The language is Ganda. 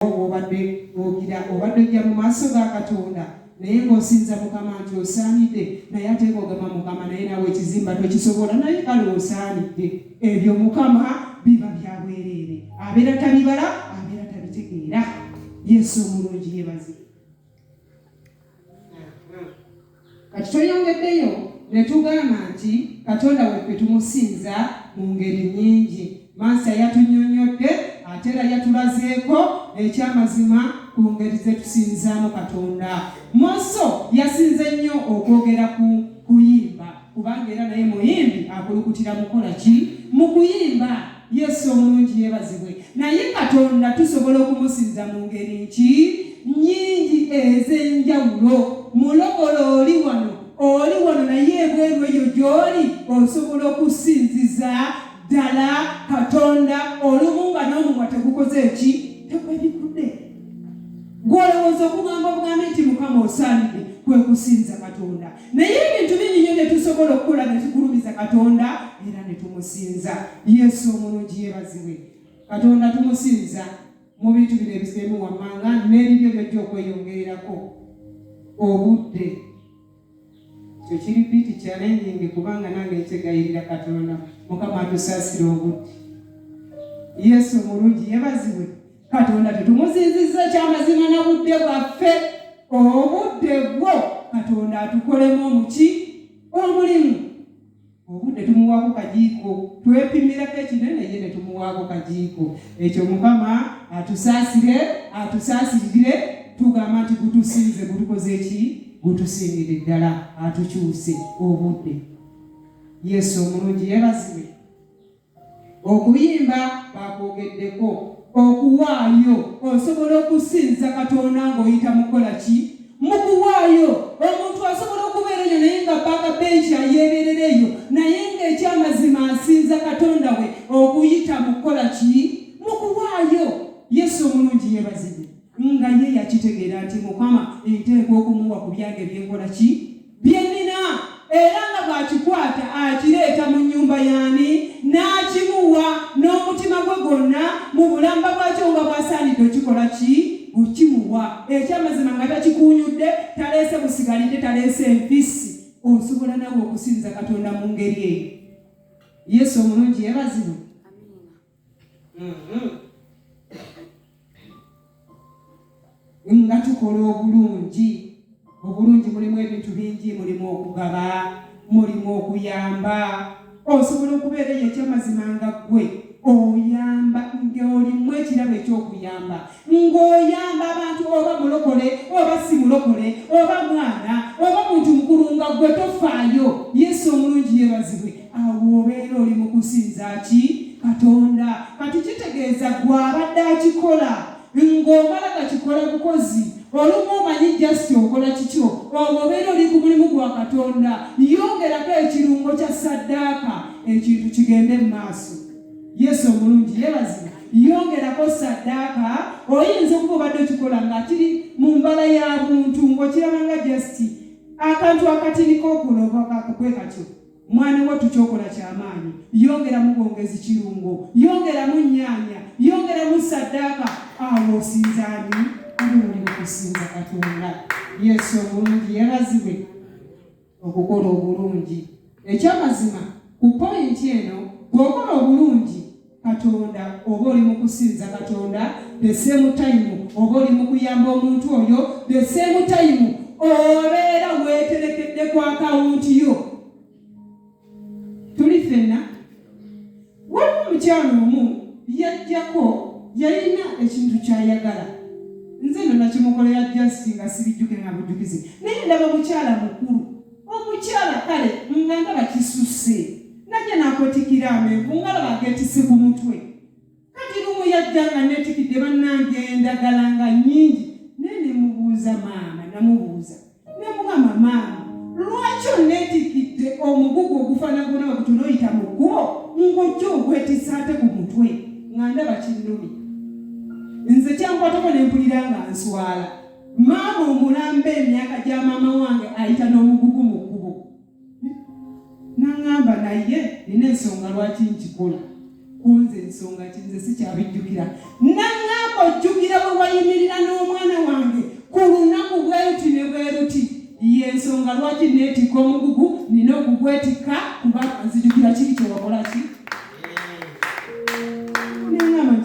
obadde ojja mu maaso ga Katonda naye ng'osinza Mukama nti osaanidde naye ate ng'ogamba Mukama naye nawe ekizimba tokisobola naye kale osaanidde. Ebyo Mukama biba bya bwereere, abeera tabibala, abeera tabitegeera. Yesu omulungi yebaze. Kati tweyongeddeyo ne tugamba nti Katonda weffe tumusinza mu ngeri nnyingi. Mansa yatunnyonnyodde ate era yatulazeeko ekyamazima ku ngeri ze tusinzaamu Katonda. Mose yasinze nnyo okwogera ku kuyimba kubanga era naye muyimbi akulukutira mukola ki? Mu kuyimba. Yesu omulungi yeebazibwe. Naye Katonda tusobola okumusinza mu ngeri ki? Nnyingi ez'enjawulo. Mulokole oli wano naye ebweru eyo gy'oli osobola okusinziza ddala Katonda olumu nga n'omumwa tegukoze eki? Tekwebikudde. Gw'olowooza okugamba obugambe nti Mukama osaanidde kwe kusinza Katonda. Naye ebintu bingi nnyo bye tusobola okukola ne tugulumiza Katonda era ne tumusinza. Yesu omulungi yeebazibwe. Katonda tumusinza mu bintu bino ebiseemu wammanga n'ebibyo byojja okweyongererako. Obudde kyo kiri biti challenging kubanga nange nkyegayirira Katonda Mukama atusaasire obudde. Yesu omulungi yeebazibwe. Katonda tetumusinzizza kyamazima na budde bwaffe. Obudde bwo Katonda atukolemu omuki? Omulimu. Obudde tumuwaako kajiiko, twepimirako ekinene ye ne tumuwaako kajiiko. Ekyo Mukama atusaasirire tugamba nti gutusinze gutukoze eki? Gutusingire ddala atukyuse obudde. Yesu omulungi yeebazibwe. Okuyimba bakwogeddeko. Okuwaayo osobola okusinza Katonda ng'oyita mukola ki? Mu kuwaayo. Omuntu asobola okubeera eyo naye nga baakabenki ayeeberereyo naye ng'ekyamazima asinza Katonda we okuyita mukola ki? Mu kuwaayo. Yesu omulungi yeebazibwe. Nga ye yakitegeera nti Mukama nteekwa okumuwa ku byange byenkola ki? Byennina. Era nga bw'akikwata akireeta mu nnyumba yaani n'akimuwa n'omutima gwe gwonna mu bulamba bwakyo nga bw'asaanidde okikola ki? Okimuwa. Ekyamazima nga takikuunyudde, taleese busigalidde, taleese empisi. Osobola nawe okusinza Katonda mu ngeri eyo. Yesu omulungi yeebazibwe. Nga tukola obulungi. Obulungi mulimu ebintu bingi, mulimu okugaba, mulimu okuyamba. Osobola okubeera ekyamazima nga ggwe oyamba ng'olimu ekirabo eky'okuyamba. Ng'oyamba abantu oba mulokole, oba si mulokole, oba mwana, oba muntu mukulu nga ggwe tofaayo. Yesu omulungi yeebazibwe. Awo obeera oli mu kusinza ki? Katonda. Kati kitegeeza gw'abadde akikola. Ng'omala gakikola bukozi. Olumu omanyi just okola kikyo. Obeera oli ku mulimu gwa Katonda. Yongerako ekirungo kya ssaddaaka ekintu kigende mu maaso. Yesu omulungi yeebazibwe. Yongerako ssaddaaka. Oyinza okuba obadde okikola nga kiri mu mbala ya buntu ng'okiraba nga just akantu akatiriko okuloba kwe katyo. Mwana wo tukyokola kyamaanyi. Yongeramu bwongezi kirungo. Yongeramu nnyaanya. Yongeramu ssaddaaka. Awo osinzaani. Oli kusinza Katonda. Yesu omulungi yeebazibwe. Okukola obulungi. Ekyamazima ku pointi eno bw'okola obulungi Katonda oba oli mu kusinza Katonda, the same time oba oli mu kuyamba omuntu oyo, the same time obeera weeterekedde ku akawunti yo. Tuli ffenna. Waliwo omukyalo omu yajjako yalina ekintu ky'ayagala. Nze no nakimukolera just nga sibijjuke nga bujjukize. Naye ndaba mukyala mukulu. Omukyala kale nga ndaba kisusse. Najja n'akwetikira amenvu nga laba ageetisse ku mutwe. Kati lumu yajja nga neetikidde bannange endagala nga nnyingi. Naye ne mubuuza maama, namubuuza. Ne mugamba maama, lwaki onneetikidde omugugu ogufaanagana bwe guti n'oyita mu kkubo ng'ojja ogwetissa ate ku mutwe nga ndaba kinnumi. Nze kyankwatako ne mpulira nga nswala. Maama omulambe emyaka gya maama wange ayita n'omugugu mu kkubo. N'aŋŋamba naye nina ensonga lwaki nkikola. Kunze ensonga ki nze sikyabijjukira. N'aŋŋamba ng'ojjukira bwe wayimirira n'omwana wange ku lunaku bweruti ne bweruti y'ensonga lwaki neetikka omugugu nina okugwetikka kubanga nzijukira kiri kye wakola ki